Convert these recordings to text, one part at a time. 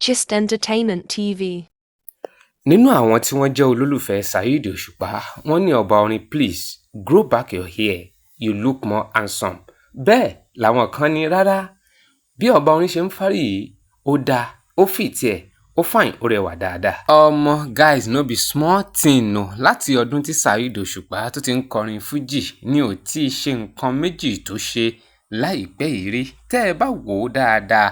Gist Entertainment TV. Nínú àwọn tí wọ́n jẹ́ olólùfẹ́ Saheed Osupa, wọ́n ní ọba orin please grow back your hair, you look more handsome. Bẹ́ẹ̀ làwọn kan ní rárá, bí ọba orin ṣe ń fárí yìí, ó dáa, ó fit ẹ̀, ó fine, ó rẹwà dáadáa. Guys, no be small thing no. Láti ọdún tí Saheed Osupa tó ti ń kọrin fújì ní ò tí ì ṣe nǹkan méjì tó ṣe láìpẹ́ yìí rí. Tẹ́ ẹ bá wò ó dáadáa,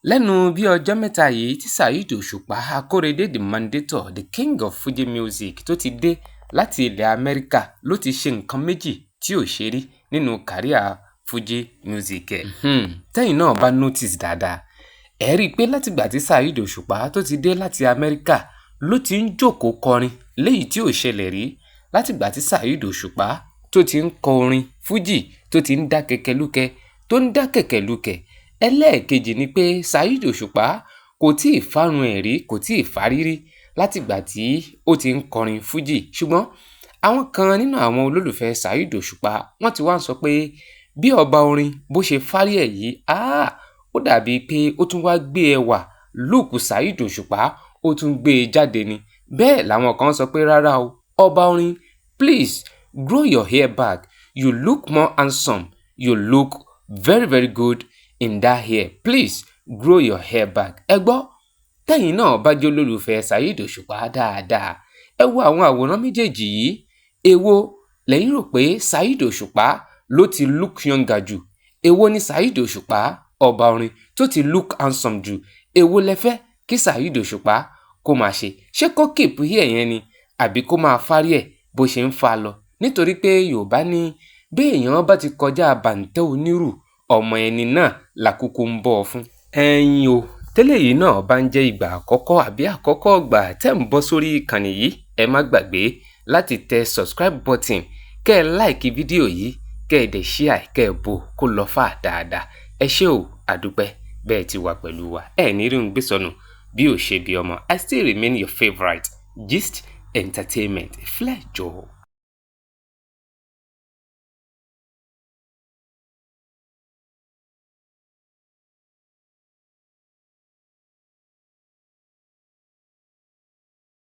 lẹ́nu bí ọjọ́ mẹ́ta yìí tí Saheed Osupa Akórèdé the Mandator, the king of Fuji music tó ti dé láti ilẹ̀ Amẹ́ríkà ló ti ṣe nǹkan méjì tí ò ṣe rí nínú kàríà Fuji music ẹ̀. Tẹ́yìn náà bá notice dáadáa, ẹ rí i pé látìgbà tí Saheed Osupa tó ti dé láti Amẹ́ríkà ló ti ń jókòó kọrin léyìí tí ò ṣẹlẹ̀ rí látìgbà tí Saheed Osupa tó ti ń kọ orin Fuji tó ti ń dá kẹ̀kẹ́lúkẹ́ tó ń dá kẹ̀kẹ́lúkẹ́. Ẹlẹ́ẹ̀kejì ni pé Saheed Osupa kò tí ì fárun ẹ̀ rí, kò tí ì fárírí látìgbà tí ó ti ń kọrin Fuji. Ṣùgbọ́n àwọn kan nínú àwọn olólùfẹ́ Saheed Osupa wọ́n ti wá ń sọ pé bí ọba orin bó ṣe fárí ẹ̀ yìí, ó dàbí pé ó tún wá gbé ẹwà lúùkù Saheed Osupa ó tún gbé e jáde ni. Bẹ́ẹ̀ làwọn kan sọ pé rárá o, ọba orin please grow your hair back, you look more handsome, you look very very good in that hair, please grow your hair back. Ẹ gbọ́, tẹ́yìn náà bá jẹ́ olólùfẹ́ Saheed Osupa dáadáa, ẹ wo àwọn àwòrán méjèèjì yìí, èwo lẹ́yìn rò pé Saheed Osupa ló ti look younger jù? Èwo ni Saheed Osupa ọba orin tó ti look handsome jù? Èwo lẹ fẹ́ kí Saheed Osupa kó máa ṣe? Ṣé kó keep hair yẹn ni àbí kó máa fárí ẹ̀ bó ṣe ń fa lọ? Nítorí pé Yorùbá ní bí èèyàn bá ti kọjá bàǹtẹ́ onírù, ọmọ ẹni náà làkúkú ń bọ̀ fún. Ẹ̀yin o, tẹ́lẹ̀ yìí náà bá ń jẹ́ ìgbà àkọ́kọ́ àbí àkọ́kọ́ ìgbà tẹ́ ń bọ́ sórí ìkànnì yìí, ẹ má gbàgbé láti tẹ subscribe button, kẹ́ ẹ like fídíò yìí, kẹ́ ẹ dẹ̀ share, kẹ́ ẹ bò kó lọ fà dáadáa. Ẹ ṣé o, àdúpẹ́ bẹ́ẹ̀ ti wà pẹ̀lú wa. Ẹ ní rí ń gbé sọnù bí ò ṣe bí ọmọ. I still remain your favourite Gist Entertainment. Flejo.